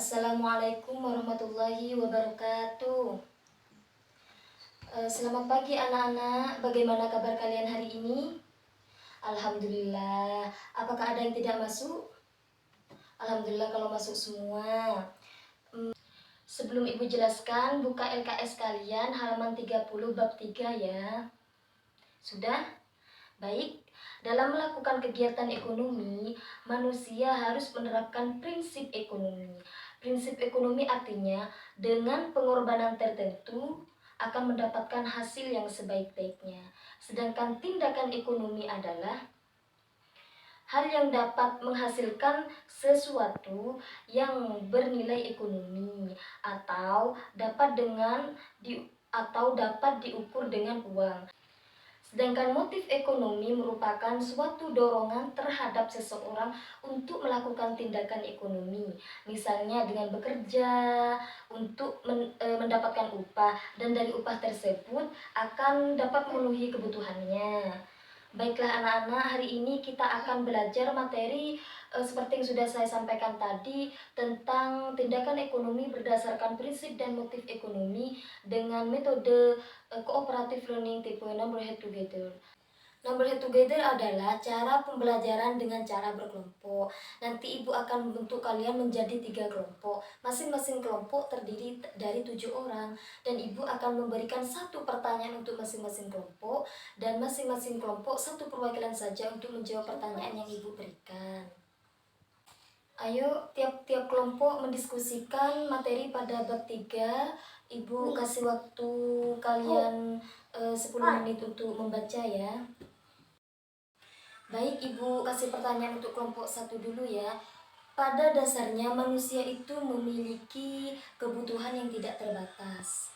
Assalamualaikum warahmatullahi wabarakatuh. Selamat pagi anak-anak, bagaimana kabar kalian hari ini? Alhamdulillah. Apakah ada yang tidak masuk? Alhamdulillah kalau masuk semua. Sebelum ibu jelaskan, buka LKS kalian halaman 30 bab 3 ya. Sudah? Baik. Dalam melakukan kegiatan ekonomi, manusia harus menerapkan prinsip ekonomi. Prinsip ekonomi artinya dengan pengorbanan tertentu akan mendapatkan hasil yang sebaik-baiknya. Sedangkan tindakan ekonomi adalah hal yang dapat menghasilkan sesuatu yang bernilai ekonomi atau dapat diukur dengan uang. Sedangkan motif ekonomi merupakan suatu dorongan terhadap seseorang untuk melakukan tindakan ekonomi. Misalnya dengan bekerja untuk mendapatkan upah, dan dari upah tersebut akan dapat memenuhi kebutuhannya. Baiklah anak-anak, hari ini kita akan belajar materi seperti yang sudah saya sampaikan tadi tentang tindakan ekonomi berdasarkan prinsip dan motif ekonomi dengan metode cooperative learning tipe number head together. Number head together adalah cara pembelajaran dengan cara berkelompok. Nanti ibu akan membentuk kalian menjadi 3 kelompok. Masing-masing kelompok terdiri dari 7 orang. Dan ibu akan memberikan 1 pertanyaan untuk masing-masing kelompok. Dan masing-masing kelompok 1 perwakilan saja untuk menjawab pertanyaan yang ibu berikan. Ayo tiap-tiap kelompok mendiskusikan materi pada bab 3. Ibu kasih waktu kalian 10 menit untuk membaca ya. Baik, ibu kasih pertanyaan untuk kelompok 1 dulu ya. Pada dasarnya manusia itu memiliki kebutuhan yang tidak terbatas.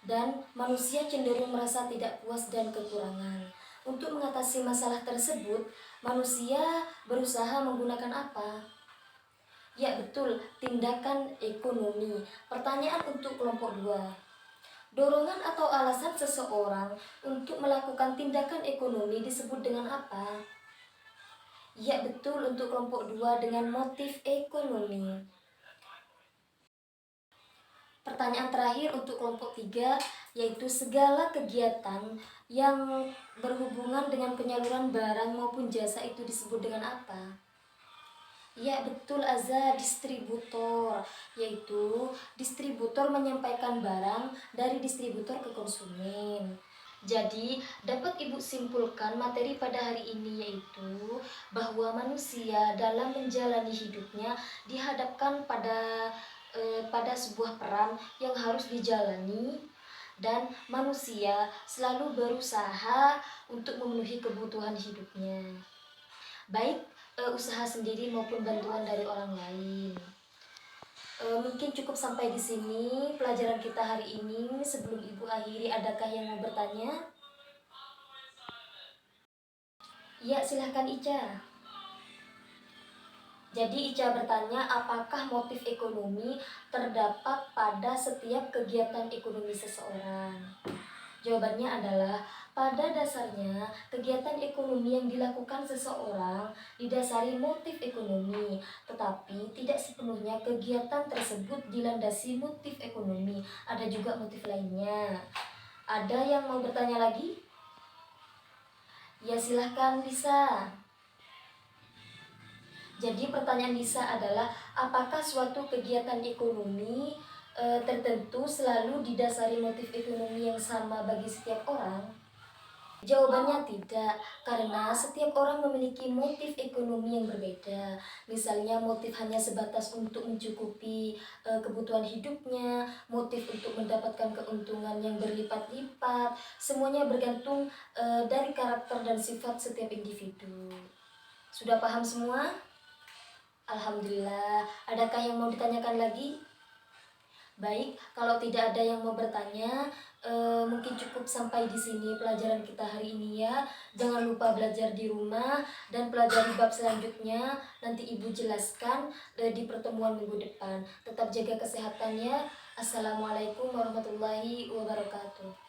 Dan manusia cenderung merasa tidak puas dan kekurangan. Untuk mengatasi masalah tersebut, manusia berusaha menggunakan apa? Ya betul, tindakan ekonomi. Pertanyaan untuk kelompok 2. Dorongan atau alasan seseorang untuk melakukan tindakan ekonomi disebut dengan apa? Ya betul, untuk kelompok 2 dengan motif ekonomi. Pertanyaan terakhir untuk kelompok 3, yaitu segala kegiatan yang berhubungan dengan penyaluran barang maupun jasa itu disebut dengan apa? Ya betul Azza, distributor, yaitu distributor menyampaikan barang dari distributor ke konsumen. Jadi dapat ibu simpulkan materi pada hari ini yaitu bahwa manusia dalam menjalani hidupnya dihadapkan pada sebuah peran yang harus dijalani, dan manusia selalu berusaha untuk memenuhi kebutuhan hidupnya, baik usaha sendiri maupun bantuan dari orang lain. Mungkin cukup sampai di sini pelajaran kita hari ini. Sebelum ibu akhiri, adakah yang mau bertanya? Ya, silahkan Ica. Jadi Ica bertanya, apakah motif ekonomi terdapat pada setiap kegiatan ekonomi seseorang? Jawabannya adalah, pada dasarnya kegiatan ekonomi yang dilakukan seseorang didasari motif ekonomi, tetapi tidak sepenuhnya kegiatan tersebut dilandasi motif ekonomi. Ada juga motif lainnya. Ada yang mau bertanya lagi? Ya silahkan Lisa. Jadi pertanyaan Lisa adalah, apakah suatu kegiatan ekonomi tertentu selalu didasari motif ekonomi yang sama bagi setiap orang? Jawabannya tidak, karena setiap orang memiliki motif ekonomi yang berbeda. Misalnya motif hanya sebatas untuk mencukupi kebutuhan hidupnya, motif untuk mendapatkan keuntungan yang berlipat-lipat. Semuanya bergantung dari karakter dan sifat setiap individu. Sudah paham semua? Alhamdulillah. Adakah yang mau ditanyakan lagi? Baik, kalau tidak ada yang mau bertanya, mungkin cukup sampai di sini pelajaran kita hari ini ya. Jangan lupa belajar di rumah dan pelajari bab selanjutnya. Nanti ibu jelaskan di pertemuan minggu depan. Tetap jaga kesehatan ya. Assalamualaikum warahmatullahi wabarakatuh.